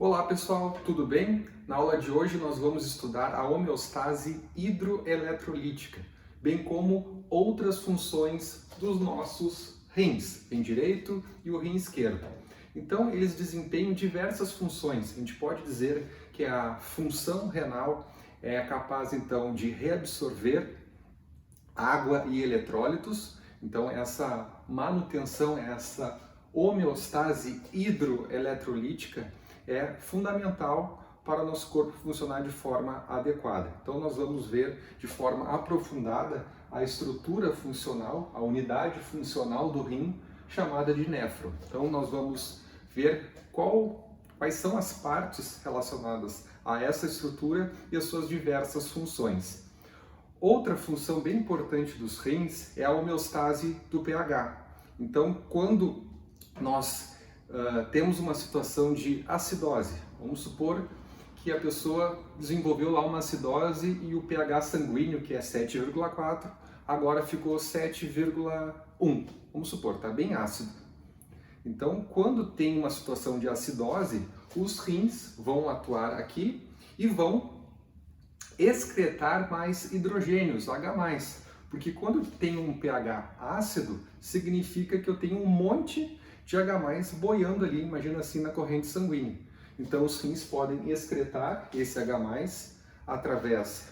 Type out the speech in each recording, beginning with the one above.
Olá pessoal, tudo bem? Na aula de hoje nós vamos estudar a homeostase hidroeletrolítica, bem como outras funções dos nossos rins, rim direito e o rim esquerdo. Então eles desempenham diversas funções. A gente pode dizer que a função renal é capaz então de reabsorver água e eletrólitos. Então essa manutenção, essa homeostase hidroeletrolítica é fundamental para o nosso corpo funcionar de forma adequada. Então nós vamos ver de forma aprofundada a estrutura funcional, a unidade funcional do rim, chamada de néfron. Então nós vamos ver quais são as partes relacionadas a essa estrutura e as suas diversas funções. Outra função bem importante dos rins é a homeostase do pH. Então, quando nós temos uma situação de acidose, vamos supor que a pessoa desenvolveu lá uma acidose e o pH sanguíneo, que é 7,4, agora ficou 7,1. Vamos supor, está bem ácido. Então, quando tem uma situação de acidose, os rins vão atuar aqui e vão excretar mais hidrogênios, H+, porque quando tem um pH ácido, significa que eu tenho um monte de H+ boiando ali, imagina assim, na corrente sanguínea. Então os rins podem excretar esse H+ através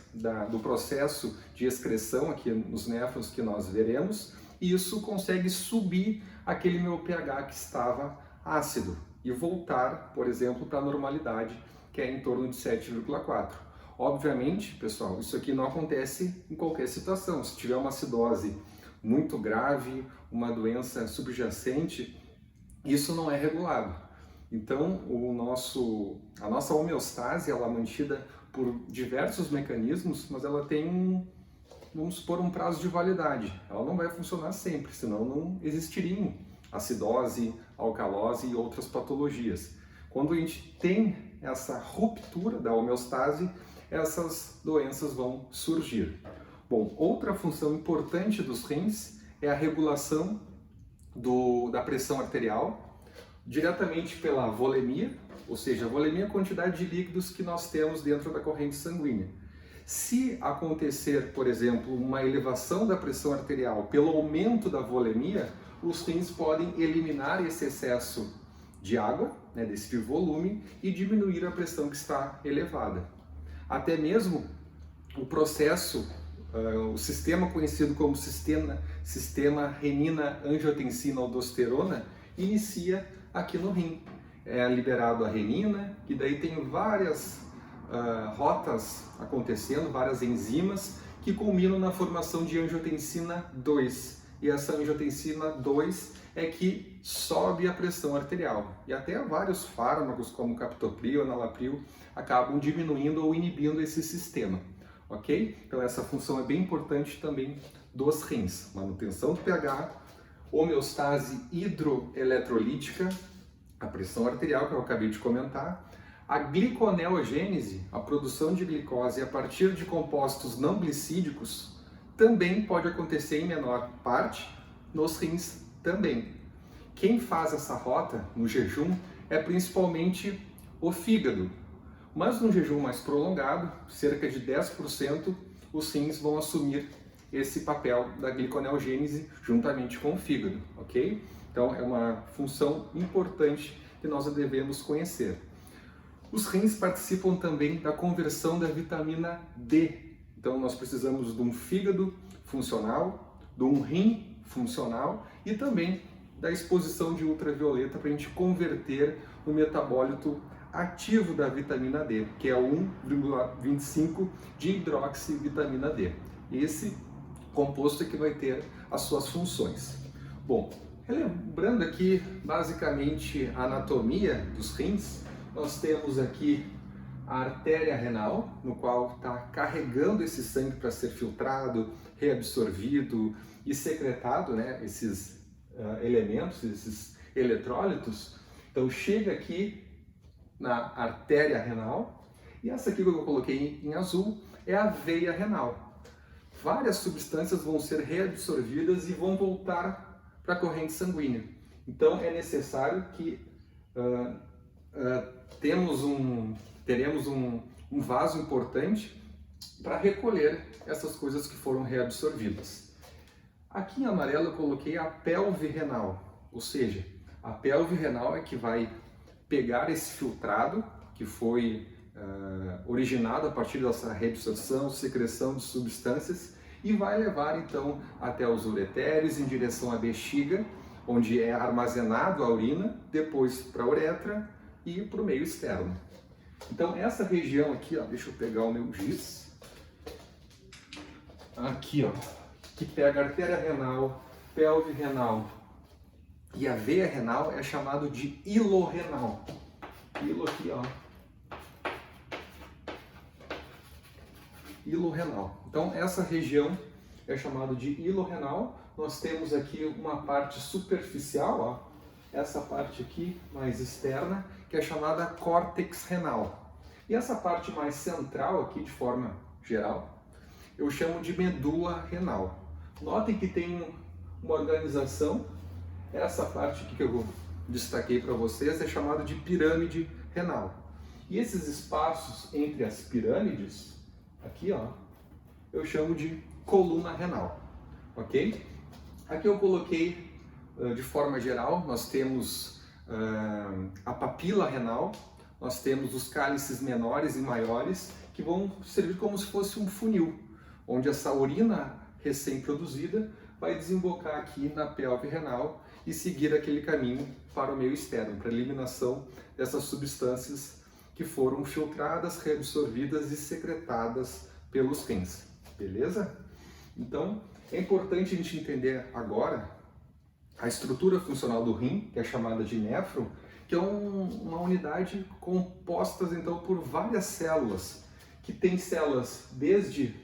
do processo de excreção aqui nos néfrons que nós veremos, e isso consegue subir aquele meu pH que estava ácido e voltar, por exemplo, para a normalidade, que é em torno de 7,4. Obviamente, pessoal, isso aqui não acontece em qualquer situação. Se tiver uma acidose muito grave, uma doença subjacente, isso não é regulado. Então, a nossa homeostase ela é mantida por diversos mecanismos, mas ela tem vamos supor, um prazo de validade. Ela não vai funcionar sempre, senão não existiriam acidose, alcalose e outras patologias. Quando a gente tem essa ruptura da homeostase, essas doenças vão surgir. Bom, outra função importante dos rins é a regulação da pressão arterial, diretamente pela volemia, ou seja, a volemia é a quantidade de líquidos que nós temos dentro da corrente sanguínea. Se acontecer, por exemplo, uma elevação da pressão arterial pelo aumento da volemia, os rins podem eliminar esse excesso de água, desse volume, e diminuir a pressão que está elevada. Até mesmo o processo, o sistema conhecido como sistema renina-angiotensina-aldosterona, inicia aqui no rim. É liberado a renina, e daí tem várias rotas acontecendo, várias enzimas que culminam na formação de angiotensina 2. E essa angiotensina 2 é que sobe a pressão arterial. E até vários fármacos, como captopril, enalapril, acabam diminuindo ou inibindo esse sistema. Ok? Então essa função é bem importante também dos rins. Manutenção do pH, homeostase hidroeletrolítica, a pressão arterial que eu acabei de comentar, a gliconeogênese, a produção de glicose a partir de compostos não glicídicos, também pode acontecer em menor parte nos rins também. Quem faz essa rota no jejum é principalmente o fígado, mas no jejum mais prolongado, cerca de 10%, os rins vão assumir esse papel da gliconeogênese juntamente com o fígado, ok? Então é uma função importante que nós devemos conhecer. Os rins participam também da conversão da vitamina D. Então nós precisamos de um fígado funcional, de um rim funcional e também da exposição de ultravioleta para a gente converter o metabólito ativo da vitamina D, que é 1,25 de hidroxivitamina D. Esse composto é que vai ter as suas funções. Bom, relembrando aqui basicamente a anatomia dos rins, nós temos aqui a artéria renal, no qual está carregando esse sangue para ser filtrado, reabsorvido e secretado, esses elementos, esses eletrólitos. Então chega aqui na artéria renal, e essa aqui que eu coloquei em azul é a veia renal. Várias substâncias vão ser reabsorvidas e vão voltar para a corrente sanguínea. Então é necessário que teremos um vaso importante para recolher essas coisas que foram reabsorvidas. Aqui em amarelo eu coloquei a pelve renal, ou seja, a pelve renal é que vai pegar esse filtrado que foi originado a partir dessa reabsorção, secreção de substâncias e vai levar então até os ureteres em direção à bexiga, onde é armazenado a urina, depois para a uretra e para o meio externo. Então essa região aqui, ó, deixa eu pegar o meu giz, aqui ó, que pega a artéria renal, pelve renal e a veia renal é chamado de hilo renal. Hilo aqui ó, hilo renal. Então essa região é chamada de hilo renal. Nós temos aqui uma parte superficial, ó, essa parte aqui mais externa, que é chamada córtex renal. E essa parte mais central aqui, de forma geral, eu chamo de medula renal. Notem que tem uma organização, essa parte aqui que eu destaquei para vocês é chamada de pirâmide renal. E esses espaços entre as pirâmides, aqui ó, eu chamo de coluna renal, ok? Aqui eu coloquei, de forma geral, nós temos a papila renal, nós temos os cálices menores e maiores, que vão servir como se fosse um funil, onde essa urina recém-produzida vai desembocar aqui na pelve renal e seguir aquele caminho para o meio externo, para a eliminação dessas substâncias que foram filtradas, reabsorvidas e secretadas pelos rins, beleza? Então, é importante a gente entender agora a estrutura funcional do rim, que é chamada de néfron, que é uma unidade composta então por várias células, que tem células desde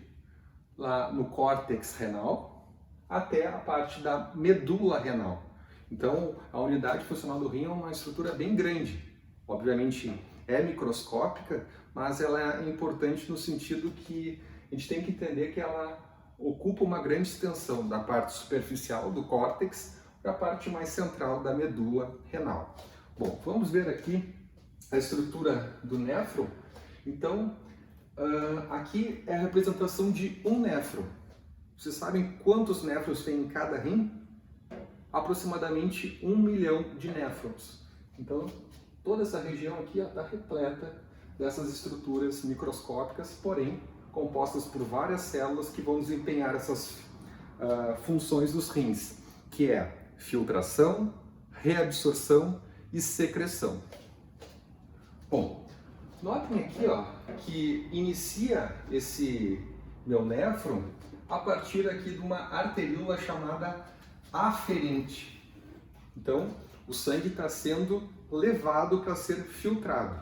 lá no córtex renal até a parte da medula renal. Então, a unidade funcional do rim é uma estrutura bem grande. Obviamente, é microscópica, mas ela é importante no sentido que a gente tem que entender que ela ocupa uma grande extensão da parte superficial do córtex para a parte mais central da medula renal. Bom, vamos ver aqui a estrutura do néfron. Então, aqui é a representação de um néfron. Vocês sabem quantos néfrons tem em cada rim? Aproximadamente 1 milhão de néfrons. Então, toda essa região aqui está repleta dessas estruturas microscópicas, porém compostas por várias células que vão desempenhar essas funções dos rins, que é filtração, reabsorção e secreção. Bom, notem aqui ó, que inicia esse meu néfron a partir aqui de uma arteríola chamada aferente. Então, o sangue está sendo levado para ser filtrado.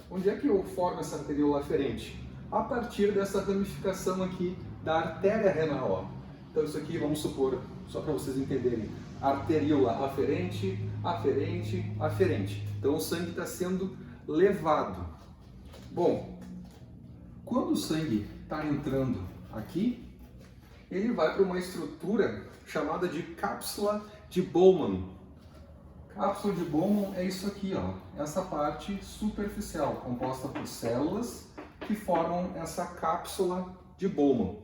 Onde é que eu formo essa arteríola aferente? A partir dessa ramificação aqui da artéria renal. Ó. Então isso aqui, vamos supor, só para vocês entenderem, arteríola aferente, aferente, aferente. Então o sangue está sendo levado. Bom, quando o sangue está entrando aqui, ele vai para uma estrutura chamada de cápsula de Bowman. Cápsula de Bowman é isso aqui, ó, essa parte superficial, composta por células que formam essa cápsula de Bowman,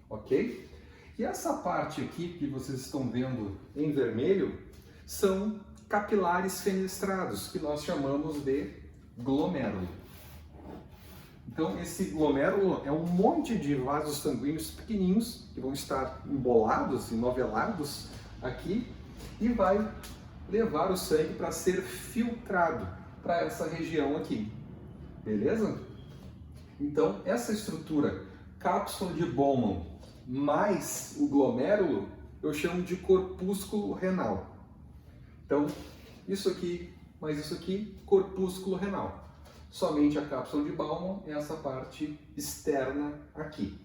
ok? E essa parte aqui que vocês estão vendo em vermelho são capilares fenestrados, que nós chamamos de glomérulo. Então esse glomérulo é um monte de vasos sanguíneos pequenininhos que vão estar embolados, enovelados aqui e vai levar o sangue para ser filtrado para essa região aqui, beleza? Então, essa estrutura, cápsula de Bowman mais o glomérulo, eu chamo de corpúsculo renal. Então, isso aqui mais isso aqui, corpúsculo renal. Somente a cápsula de Bowman é essa parte externa aqui.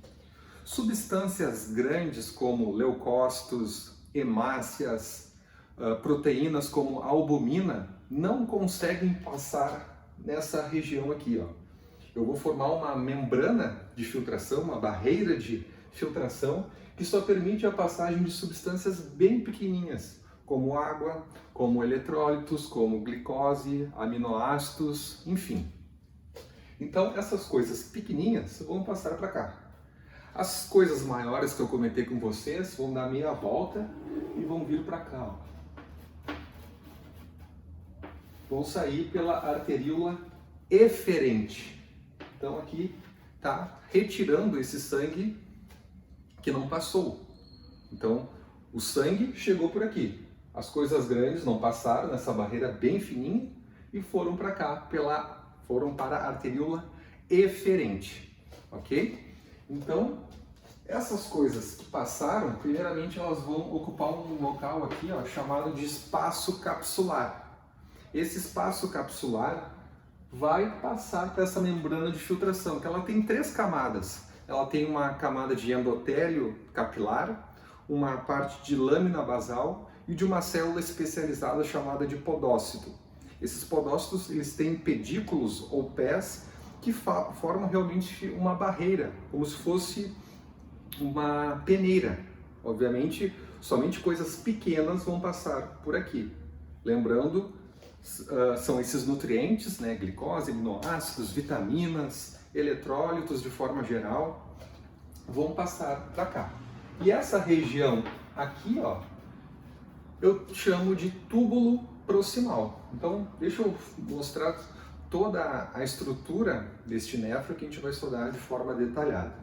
Substâncias grandes como leucócitos, hemácias, proteínas como a albumina não conseguem passar nessa região aqui, ó. Eu vou formar uma membrana de filtração, uma barreira de filtração, que só permite a passagem de substâncias bem pequenininhas, como água, como eletrólitos, como glicose, aminoácidos, enfim. Então, essas coisas pequenininhas vão passar para cá. As coisas maiores que eu comentei com vocês vão dar meia volta e vão vir para cá. Ó. Vão sair pela arteríola eferente. Então, aqui está retirando esse sangue que não passou. Então, o sangue chegou por aqui. As coisas grandes não passaram nessa barreira bem fininha e foram para cá, foram para a arteríola eferente, ok? Então, essas coisas que passaram, primeiramente elas vão ocupar um local aqui, ó, chamado de espaço capsular. Esse espaço capsular vai passar para essa membrana de filtração, que ela tem 3 camadas. Ela tem uma camada de endotélio capilar, uma parte de lâmina basal e de uma célula especializada chamada de podócito. Esses podócitos, eles têm pedículos ou pés que formam realmente uma barreira, como se fosse uma peneira. Obviamente, somente coisas pequenas vão passar por aqui. Lembrando, são esses nutrientes, né, glicose, aminoácidos, vitaminas, eletrólitos de forma geral, vão passar para cá. E essa região aqui, ó, eu chamo de túbulo proximal. Então, deixa eu mostrar toda a estrutura deste néfron que a gente vai estudar de forma detalhada.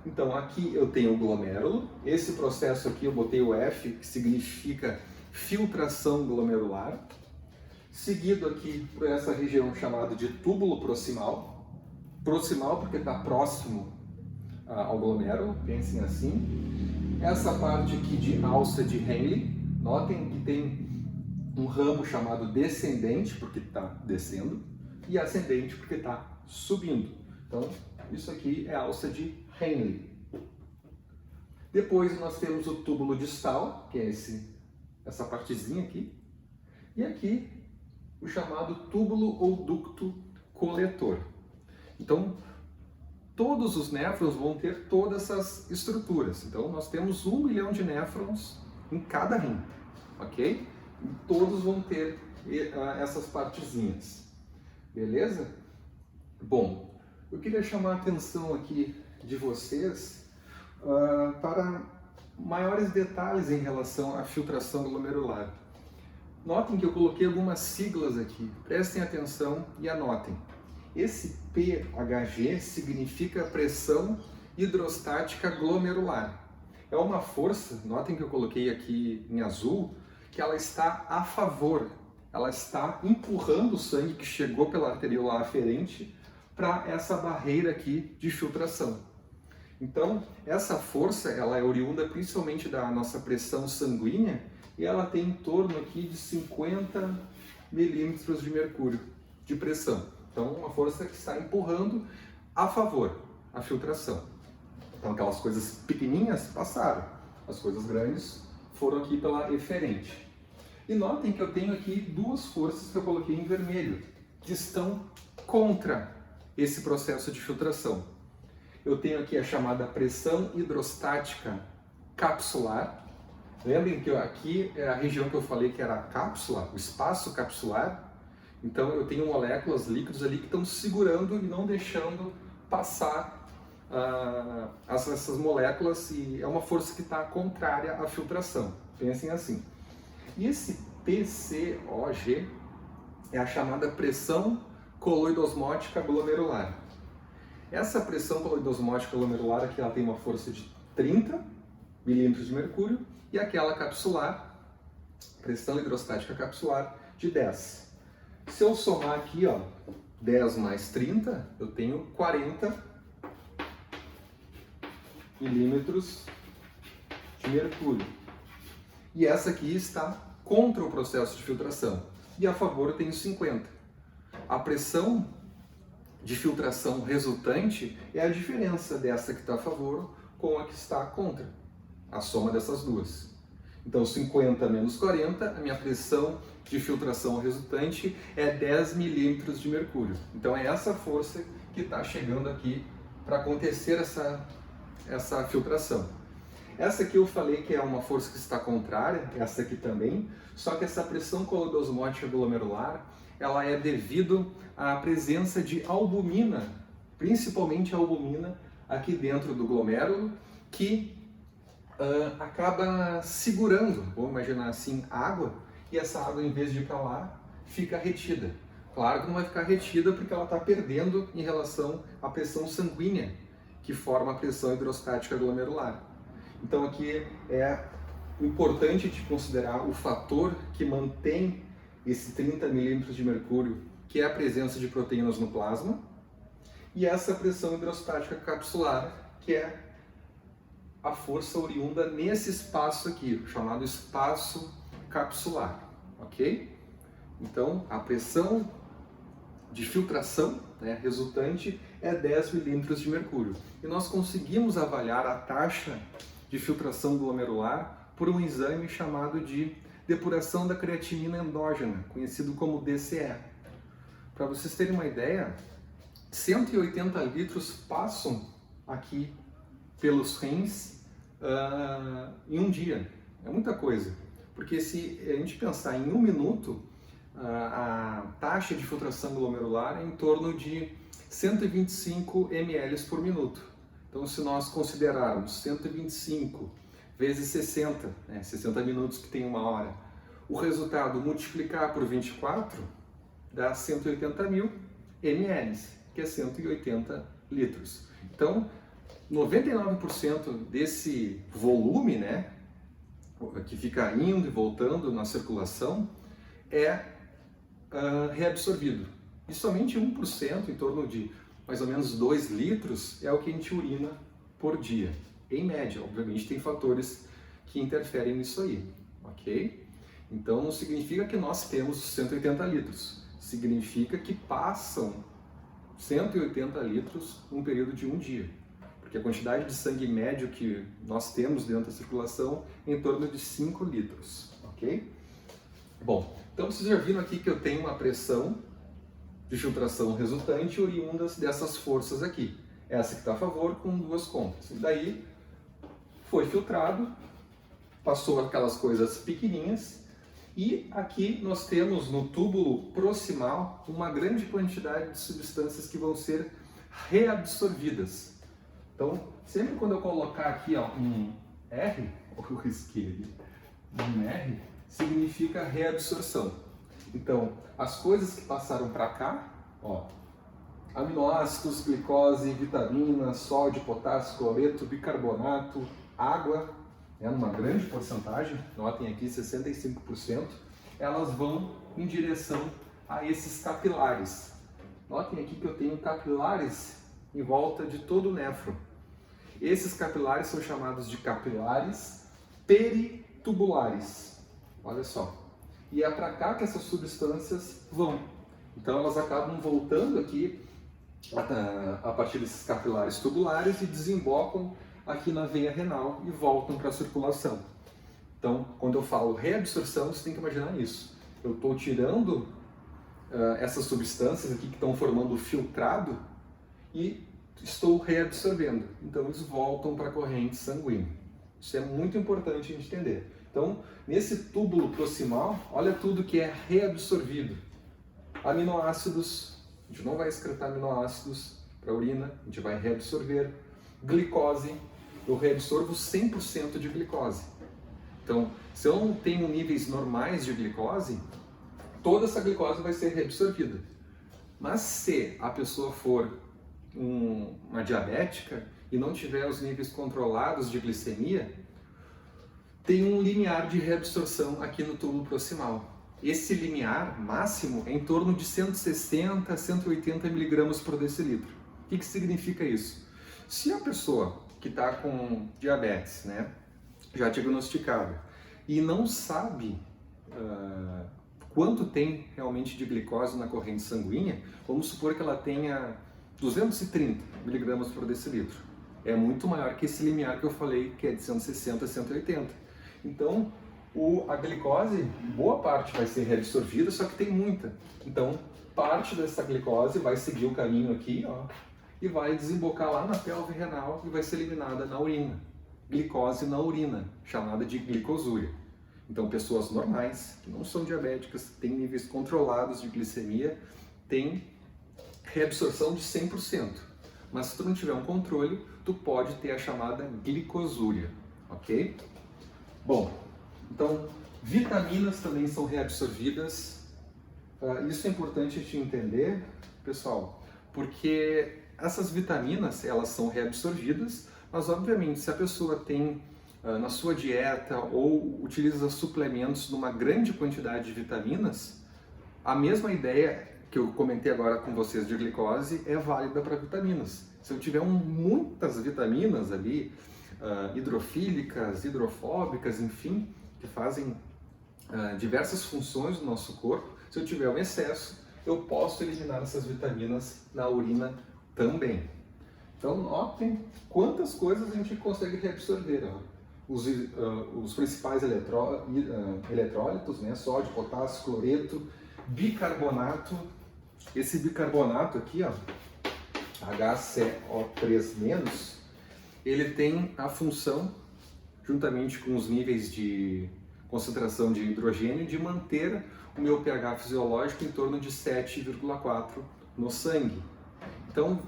Então, aqui eu tenho o glomérulo. Esse processo aqui eu botei o F, que significa filtração glomerular. Seguido aqui por essa região chamada de túbulo proximal. Proximal porque está próximo ao glomérulo, pensem assim. Essa parte aqui de alça de Henle, notem que tem um ramo chamado descendente, porque está descendo, e ascendente, porque está subindo. Então, isso aqui é a alça de Henle. Depois nós temos o túbulo distal, que é essa partezinha aqui, e aqui o chamado túbulo ou ducto coletor. Então, todos os néfrons vão ter todas essas estruturas. Então, nós temos 1 milhão de néfrons em cada rim, ok? E todos vão ter essas partezinhas, beleza? Bom, eu queria chamar a atenção aqui de vocês para maiores detalhes em relação à filtração glomerular. Notem que eu coloquei algumas siglas aqui, prestem atenção e anotem. Esse PHG significa pressão hidrostática glomerular. É uma força, notem que eu coloquei aqui em azul, que ela está a favor, ela está empurrando o sangue que chegou pela arteríola aferente para essa barreira aqui de filtração. Então, essa força, ela é oriunda principalmente da nossa pressão sanguínea e ela tem em torno aqui de 50 milímetros de mercúrio de pressão. Então, uma força que está empurrando a favor a filtração. Então, aquelas coisas pequenininhas passaram, as coisas grandes foram aqui pela eferente. E notem que eu tenho aqui 2 forças que eu coloquei em vermelho, que estão contra esse processo de filtração. Eu tenho aqui a chamada pressão hidrostática capsular. Lembrem que aqui é a região que eu falei que era a cápsula, o espaço capsular. Então eu tenho moléculas líquidos ali que estão segurando e não deixando passar essas moléculas, e é uma força que está contrária à filtração. Pensem assim. E esse PCOG é a chamada pressão coloidosmótica glomerular. Essa pressão coloidosmótica glomerular aqui, ela tem uma força de 30 milímetros de mercúrio, e aquela capsular, pressão hidrostática capsular, de 10. Se eu somar aqui, ó, 10 mais 30, eu tenho 40 milímetros de mercúrio. E essa aqui está contra o processo de filtração. E a favor eu tenho 50. A pressão de filtração resultante é a diferença dessa que está a favor com a que está contra. A soma dessas duas. Então 50 menos 40, a minha pressão de filtração resultante é 10 milímetros de mercúrio. Então é essa força que está chegando aqui para acontecer essa filtração. Essa aqui eu falei que é uma força que está contrária, essa aqui também, só que essa pressão colodosmótica glomerular, ela é devido à presença de albumina, principalmente a albumina aqui dentro do glomérulo, que acaba segurando, vamos imaginar assim, água, e essa água, em vez de ir para lá, fica retida. Claro que não vai ficar retida porque ela está perdendo em relação à pressão sanguínea, que forma a pressão hidrostática glomerular. Então aqui é importante te considerar o fator que mantém esse 30 milímetros de mercúrio, que é a presença de proteínas no plasma, e essa pressão hidrostática capsular, que é a força oriunda nesse espaço aqui, chamado espaço capsular, ok? Então, a pressão de filtração, né, resultante é 10 milímetros de mercúrio. E nós conseguimos avaliar a taxa de filtração glomerular por um exame chamado de depuração da creatinina endógena, conhecido como DCE. Para vocês terem uma ideia, 180 litros passam aqui pelos rins em um dia. É muita coisa, porque se a gente pensar em um minuto, a taxa de filtração glomerular é em torno de 125 ml por minuto. Então, se nós considerarmos 125 vezes 60, 60 minutos que tem uma hora, o resultado multiplicar por 24 dá 180 mil ml, que é 180 litros. Então, 99% desse volume, né, que fica indo e voltando na circulação, é reabsorvido. E somente 1%, em torno de mais ou menos 2 litros, é o que a gente urina por dia. Em média, obviamente tem fatores que interferem nisso aí, ok? Então não significa que nós temos 180 litros, significa que passam 180 litros num período de um dia. Porque a quantidade de sangue médio que nós temos dentro da circulação é em torno de 5 litros, ok? Bom, então vocês já viram aqui que eu tenho uma pressão de filtração resultante oriundas dessas forças aqui. Essa que está a favor com duas contas. E daí foi filtrado, passou aquelas coisas pequenininhas e aqui nós temos no túbulo proximal uma grande quantidade de substâncias que vão ser reabsorvidas. Então, sempre quando eu colocar aqui um R, ou eu risquei ali, um R, significa reabsorção. Então, as coisas que passaram para cá, ó, aminoácidos, glicose, vitamina, sódio, potássio, cloreto, bicarbonato, água, numa grande porcentagem, notem aqui 65%, elas vão em direção a esses capilares. Notem aqui que eu tenho capilares em volta de todo o néfron. Esses capilares são chamados de capilares peritubulares. Olha só. E é para cá que essas substâncias vão. Então elas acabam voltando aqui a partir desses capilares tubulares e desembocam aqui na veia renal e voltam para a circulação. Então, quando eu falo reabsorção, você tem que imaginar isso. Eu estou tirando essas substâncias aqui que estão formando o filtrado e estou reabsorvendo. Então, eles voltam para a corrente sanguínea. Isso é muito importante a gente entender. Então, nesse túbulo proximal, olha tudo que é reabsorvido. Aminoácidos, a gente não vai excretar aminoácidos para a urina, a gente vai reabsorver. Glicose, eu reabsorvo 100% de glicose. Então, se eu não tenho níveis normais de glicose, toda essa glicose vai ser reabsorvida. Mas se a pessoa for uma diabética e não tiver os níveis controlados de glicemia, tem um limiar de reabsorção aqui no túbulo proximal. Esse limiar máximo é em torno de 160 a 180 miligramas por decilitro. O que significa isso? Se a pessoa que está com diabetes, né, já diagnosticada, e não sabe quanto tem realmente de glicose na corrente sanguínea, vamos supor que ela tenha 230 miligramas por decilitro. É muito maior que esse limiar que eu falei, que é de 160 a 180. Então, a glicose, boa parte vai ser reabsorvida, só que tem muita. Então, parte dessa glicose vai seguir o caminho aqui, ó, e vai desembocar lá na pelve renal e vai ser eliminada na urina. glicose na urina, chamada de glicosúria. Então, pessoas normais, que não são diabéticas, têm níveis controlados de glicemia, têm reabsorção de 100%. Mas se tu não tiver um controle, tu pode ter a chamada glicosúria, ok? Bom, então, vitaminas também são reabsorvidas. Isso é importante a gente entender, pessoal, porque essas vitaminas, elas são reabsorvidas, mas obviamente se a pessoa tem na sua dieta ou utiliza suplementos numa grande quantidade de vitaminas, a mesma ideia que eu comentei agora com vocês de glicose é válida para vitaminas. Se eu tiver muitas vitaminas ali, hidrofílicas, hidrofóbicas, enfim, que fazem diversas funções do nosso corpo, se eu tiver um excesso, eu posso eliminar essas vitaminas na urina também. Então, notem quantas coisas a gente consegue reabsorver. Os principais eletrólitos, né? Sódio, potássio, cloreto, bicarbonato. Esse bicarbonato aqui, ó, HCO3-, ele tem a função, juntamente com os níveis de concentração de hidrogênio, de manter o meu pH fisiológico em torno de 7,4 no sangue. Então,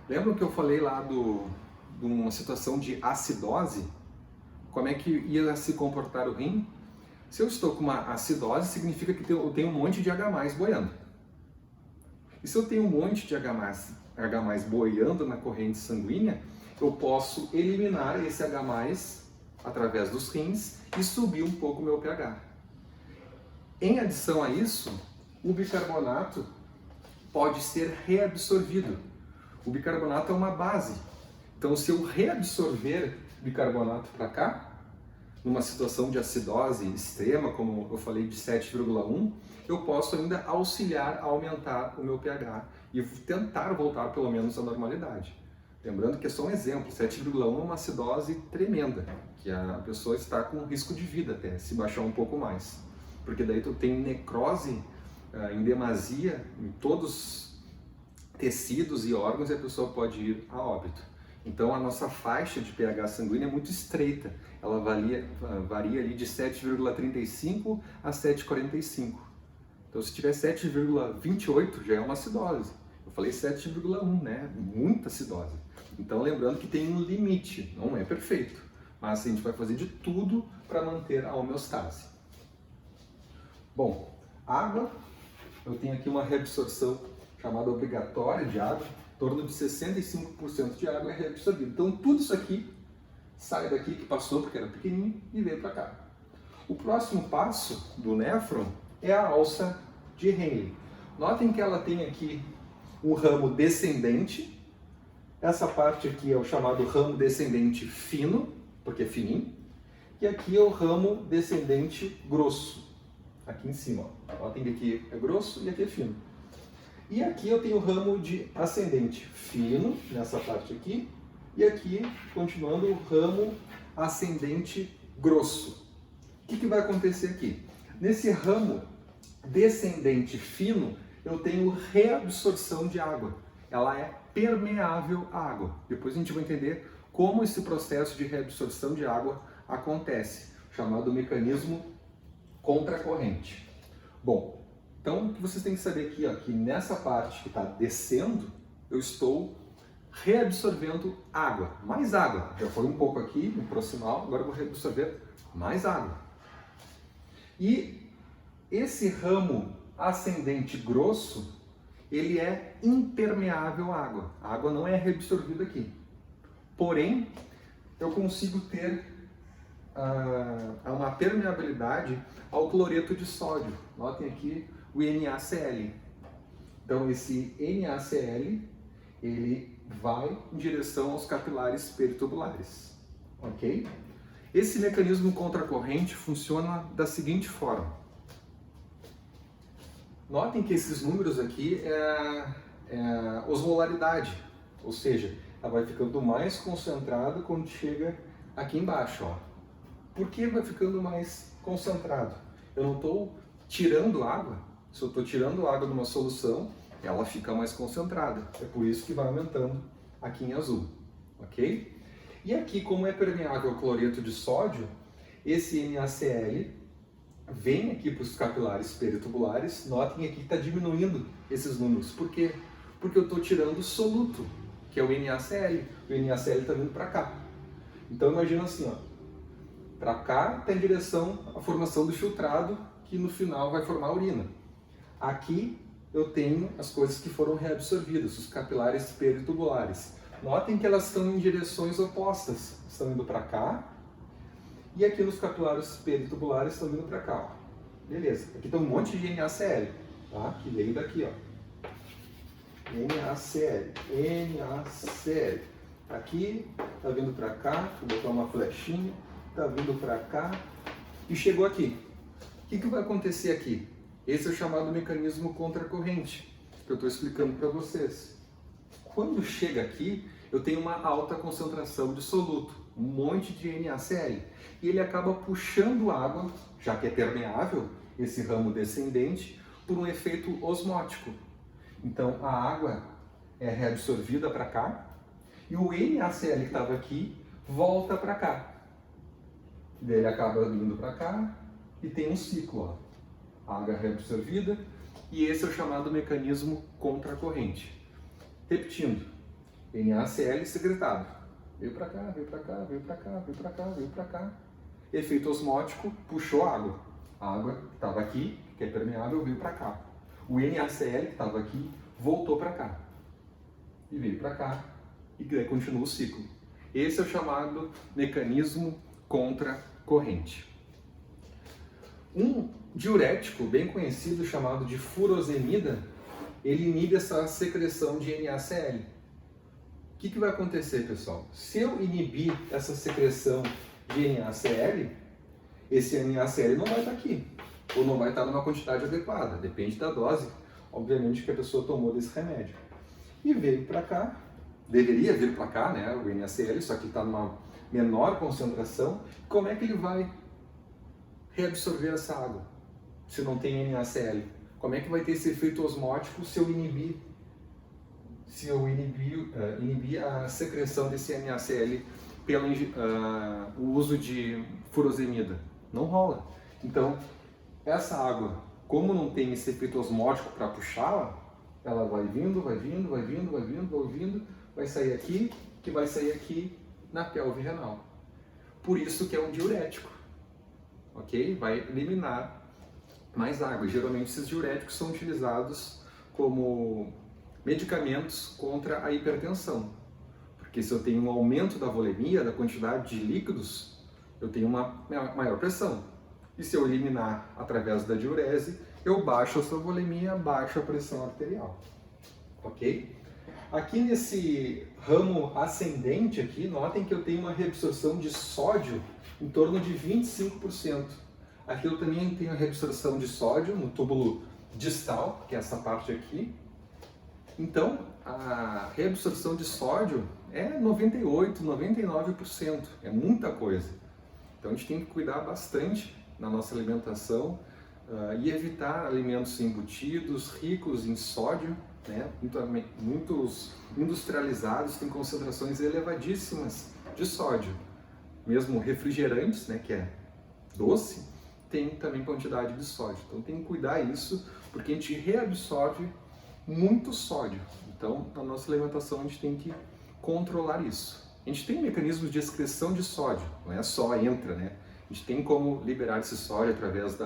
lembram que eu falei lá de uma situação de acidose? Como é que ia se comportar o rim? Se eu estou com uma acidose, significa que eu tenho um monte de H+ boiando. E se eu tenho um monte de H+ boiando na corrente sanguínea, eu posso eliminar esse H+ através dos rins e subir um pouco o meu pH. Em adição a isso, o bicarbonato pode ser reabsorvido. O bicarbonato é uma base. Então, se eu reabsorver bicarbonato para cá, numa situação de acidose extrema, como eu falei, de 7,1, eu posso ainda auxiliar a aumentar o meu pH e tentar voltar pelo menos à normalidade. Lembrando que é só um exemplo, 7,1 é uma acidose tremenda, que a pessoa está com risco de vida até, se baixar um pouco mais. Porque daí tu tem necrose em demasia em todos os tecidos e órgãos e a pessoa pode ir a óbito. Então a nossa faixa de pH sanguíneo é muito estreita, ela varia ali de 7,35 a 7,45. Então se tiver 7,28 já é uma acidose. Eu falei 7,1, né? Muita acidose. Então lembrando que tem um limite, não é perfeito, mas a gente vai fazer de tudo para manter a homeostase. Bom, água, eu tenho aqui uma reabsorção chamada obrigatória de água, em torno de 65% de água é reabsorvida. Então tudo isso aqui sai daqui, que passou porque era pequenininho, e veio para cá. O próximo passo do néfron é a alça de Henle. Notem que ela tem aqui um ramo descendente. Essa parte aqui é o chamado ramo descendente fino, porque é fininho. E aqui é o ramo descendente grosso, aqui em cima. Notem que aqui é grosso e aqui é fino. E aqui eu tenho o ramo de ascendente fino, nessa parte aqui, e aqui, continuando, o ramo ascendente grosso. O que vai acontecer aqui? Nesse ramo descendente fino, eu tenho reabsorção de água. Ela é permeável à água. Depois a gente vai entender como esse processo de reabsorção de água acontece, chamado mecanismo contracorrente. Bom, então o que vocês têm que saber aqui, ó, que nessa parte que está descendo, eu estou reabsorvendo água, mais água. Já foi um pouco aqui no proximal, agora eu vou reabsorver mais água. E esse ramo ascendente grosso, ele é impermeável à água. A água não é reabsorvida aqui. Porém, eu consigo ter uma permeabilidade ao cloreto de sódio. Notem aqui o NaCl. Então esse NaCl, ele vai em direção aos capilares peritubulares, ok? Esse mecanismo contracorrente funciona da seguinte forma. Notem que esses números aqui é osmolaridade, ou seja, ela vai ficando mais concentrada quando chega aqui embaixo, ó. Por que vai ficando mais concentrado? Eu não estou tirando água. Se eu estou tirando água de uma solução, ela fica mais concentrada. É por isso que vai aumentando aqui em azul, ok? E aqui, como é permeável ao cloreto de sódio, esse NaCl vem aqui para os capilares peritubulares. Notem aqui que está diminuindo esses números. Por quê? Porque eu estou tirando o soluto, que é o NaCl. O NaCl está vindo para cá. Então imagina assim, ó, para cá está em direção à formação do filtrado, que no final vai formar a urina. Aqui eu tenho as coisas que foram reabsorvidas, os capilares peritubulares. Notem que elas estão em direções opostas, estão indo para cá, e aqui nos capilares peritubulares estão vindo para cá. Ó. Beleza, aqui tem um monte de NaCl, tá? Que veio daqui, ó. NaCl. Aqui, tá vindo para cá, vou botar uma flechinha, tá vindo para cá e chegou aqui. O que vai acontecer aqui? Esse é o chamado mecanismo contracorrente, que eu estou explicando para vocês. Quando chega aqui, eu tenho uma alta concentração de soluto, um monte de NaCl, e ele acaba puxando água, já que é permeável, esse ramo descendente, por um efeito osmótico. Então a água é reabsorvida para cá, e o NaCl que estava aqui volta para cá. Daí ele acaba vindo para cá e tem um ciclo. Ó. Água reabsorvida, e esse é o chamado mecanismo contracorrente. Repetindo, NaCl secretado. Veio para cá, veio para cá, veio para cá, veio para cá, veio para cá. Efeito osmótico, puxou água. A água que estava aqui, que é permeável, veio para cá. O NaCl que estava aqui voltou para cá. E veio para cá. E daí continua o ciclo. Esse é o chamado mecanismo contracorrente. Um diurético bem conhecido chamado de furosemida, ele inibe essa secreção de NaCl. O que vai acontecer, pessoal? Se eu inibir essa secreção de NaCl, esse NaCl não vai estar aqui, ou não vai estar numa quantidade adequada, depende da dose, obviamente, que a pessoa tomou desse remédio. E veio para cá, deveria vir para cá, né, o NaCl, só que está numa menor concentração. Como é que ele vai reabsorver essa água, se não tem NaCl? Como é que vai ter esse efeito osmótico se eu inibir a secreção desse NaCl pelo o uso de furosemida? Não rola. Então, essa água, como não tem esse efeito osmótico para puxá-la, ela vai vindo, vai vindo, vai vindo, vai vindo, vai vindo, vai sair aqui, que vai sair aqui na pelve renal. Por isso que é um diurético, ok? Vai eliminar mais água. Geralmente esses diuréticos são utilizados como medicamentos contra a hipertensão, porque se eu tenho um aumento da volemia, da quantidade de líquidos, eu tenho uma maior pressão. E se eu eliminar através da diurese, eu baixo a sua volemia, baixo a pressão arterial, ok? Aqui nesse ramo ascendente aqui, notem que eu tenho uma reabsorção de sódio em torno de 25%. Aqui eu também tenho a reabsorção de sódio no túbulo distal, que é essa parte aqui. Então, a reabsorção de sódio é 98%, 99%, é muita coisa. Então a gente tem que cuidar bastante na nossa alimentação e evitar alimentos embutidos, ricos em sódio, né? Muitos industrializados têm concentrações elevadíssimas de sódio. Mesmo refrigerantes, né, que é doce, tem também quantidade de sódio. Então tem que cuidar isso, porque a gente reabsorve muito sódio. Então, na nossa alimentação, a gente tem que controlar isso. A gente tem mecanismos de excreção de sódio, não é só entra, né? A gente tem como liberar esse sódio através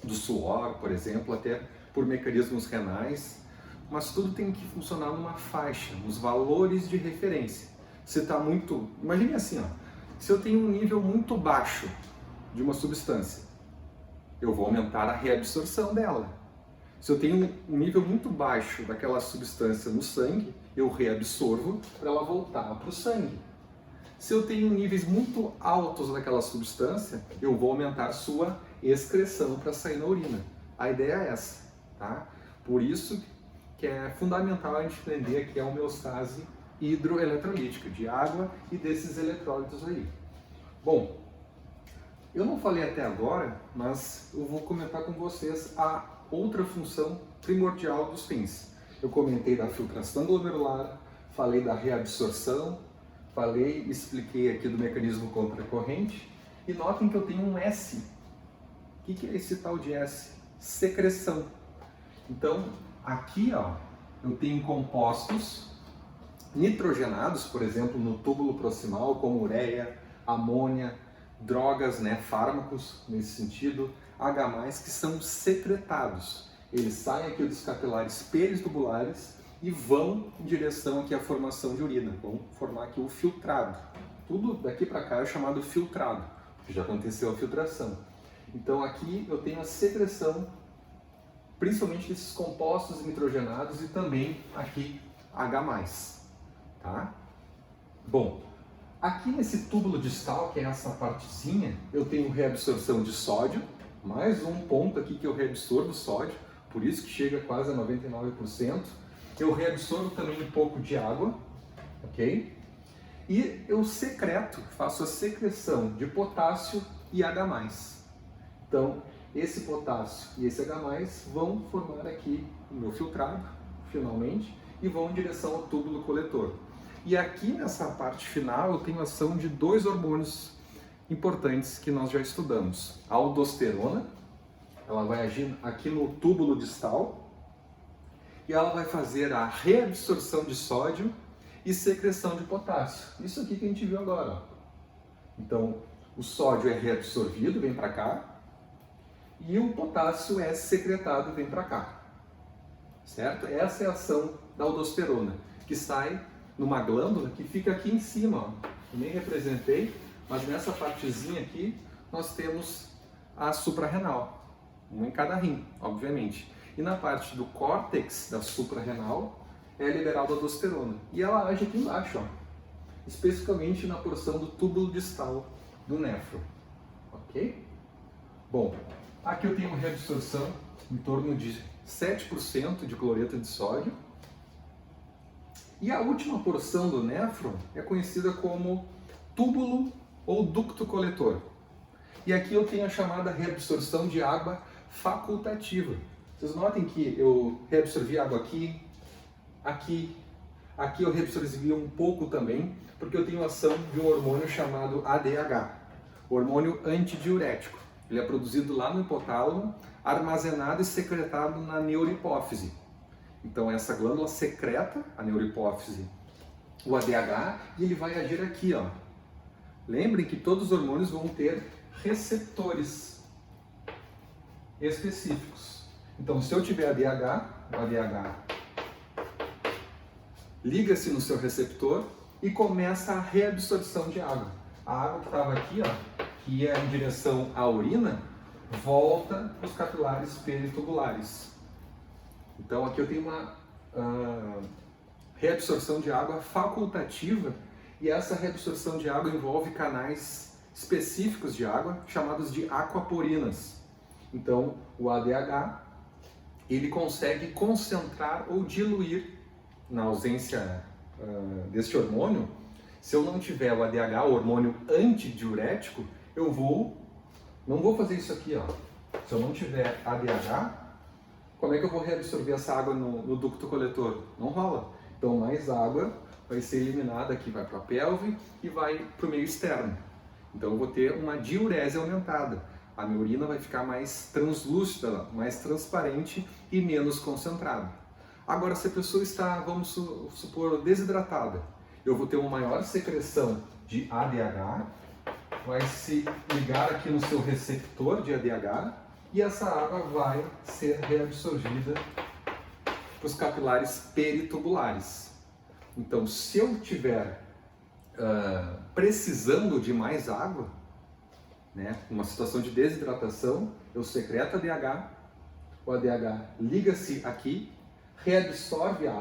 do suor, por exemplo, até por mecanismos renais, mas tudo tem que funcionar numa faixa, nos valores de referência. Se está muito... Imagine assim, ó, se eu tenho um nível muito baixo de uma substância, eu vou aumentar a reabsorção dela. Se eu tenho um nível muito baixo daquela substância no sangue, eu reabsorvo para ela voltar para o sangue. Se eu tenho níveis muito altos daquela substância, eu vou aumentar a sua excreção para sair na urina. A ideia é essa, tá? Por isso que é fundamental a gente entender que é a homeostase hidroeletrolítica, de água e desses eletrólitos aí. Bom, eu não falei até agora, mas eu vou comentar com vocês a outra função primordial dos rins. Eu comentei da filtração glomerular, falei da reabsorção, Falei, expliquei aqui do mecanismo contracorrente e notem que eu tenho um S. O que é esse tal de S? Secreção. Então, aqui ó, eu tenho compostos nitrogenados, por exemplo, no túbulo proximal, como ureia, amônia, drogas, né, fármacos nesse sentido, H+, que são secretados. Eles saem aqui dos capilares peritubulares e vão em direção aqui à formação de urina, vão formar aqui o filtrado. Tudo daqui para cá é chamado filtrado, porque já aconteceu a filtração. Então aqui eu tenho a secreção, principalmente desses compostos nitrogenados e também aqui H+. Tá? Bom, aqui nesse túbulo distal, que é essa partezinha, eu tenho reabsorção de sódio, mais um ponto aqui que eu reabsorvo sódio, por isso que chega quase a 99%. Eu reabsorvo também um pouco de água, ok? E eu secreto, faço a secreção de potássio e H+. Então, esse potássio e esse H+ vão formar aqui o meu filtrado, finalmente, e vão em direção ao túbulo coletor. E aqui nessa parte final eu tenho ação de dois hormônios importantes que nós já estudamos. A aldosterona, ela vai agir aqui no túbulo distal e ela vai fazer a reabsorção de sódio e secreção de potássio. Isso aqui que a gente viu agora. Ó. Então, o sódio é reabsorvido, vem para cá, e o potássio é secretado, vem para cá. Certo? Essa é a ação da aldosterona, que sai numa glândula que fica aqui em cima. Ó. Eu nem representei, mas nessa partezinha aqui nós temos a suprarrenal, uma em cada rim, obviamente. E na parte do córtex da suprarrenal é liberada a aldosterona. E ela age aqui embaixo, ó, especificamente na porção do túbulo distal do néfron. Ok? Bom, aqui eu tenho reabsorção em torno de 7% de cloreto de sódio. E a última porção do néfron é conhecida como túbulo ou ducto coletor. E aqui eu tenho a chamada reabsorção de água facultativa. Vocês notem que eu reabsorvi água aqui, aqui eu reabsorvi um pouco também, porque eu tenho ação de um hormônio chamado ADH, hormônio antidiurético. Ele é produzido lá no hipotálamo, armazenado e secretado na neurohipófise. Então essa glândula secreta, a neurohipófise, o ADH, e ele vai agir aqui, ó. Lembrem que todos os hormônios vão ter receptores específicos. Então se eu tiver ADH, o ADH liga-se no seu receptor e começa a reabsorção de água. A água que estava aqui, ó, que ia em direção à urina, volta para os capilares peritubulares. Então aqui eu tenho uma reabsorção de água facultativa e essa reabsorção de água envolve canais específicos de água chamados de aquaporinas. Então o ADH ele consegue concentrar ou diluir na ausência deste hormônio. Se eu não tiver o ADH, o hormônio antidiurético, eu não vou fazer isso aqui, ó. Se eu não tiver ADH, como é que eu vou reabsorver essa água no ducto coletor? Não rola. Então mais água vai ser eliminada aqui, vai para a pelve e vai para o meio externo. Então eu vou ter uma diurese aumentada. A minha urina vai ficar mais translúcida, mais transparente e menos concentrada. Agora, se a pessoa está, vamos supor, desidratada, eu vou ter uma maior secreção de ADH, vai se ligar aqui no seu receptor de ADH e essa água vai ser reabsorvida para os capilares peritubulares. Então, se eu tiver precisando de mais água, né, numa situação de desidratação, eu secreto ADH, o ADH liga-se aqui, reabsorve a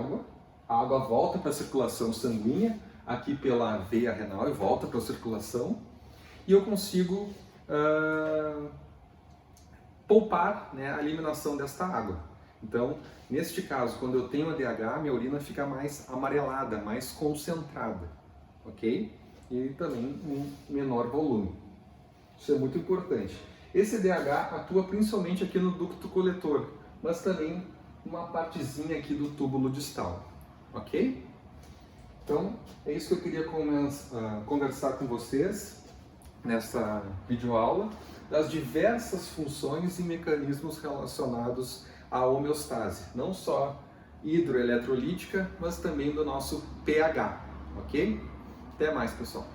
água volta para a circulação sanguínea, aqui pela veia renal e volta para a circulação, e eu consigo poupar, né, a eliminação desta água. Então, neste caso, quando eu tenho ADH, minha urina fica mais amarelada, mais concentrada, ok? E também em menor volume. Isso é muito importante. Esse ADH atua principalmente aqui no ducto coletor, mas também uma partezinha aqui do túbulo distal, ok? Então, é isso que eu queria conversar com vocês nessa videoaula, das diversas funções e mecanismos relacionados à homeostase, não só hidroeletrolítica, mas também do nosso pH, ok? Até mais, pessoal!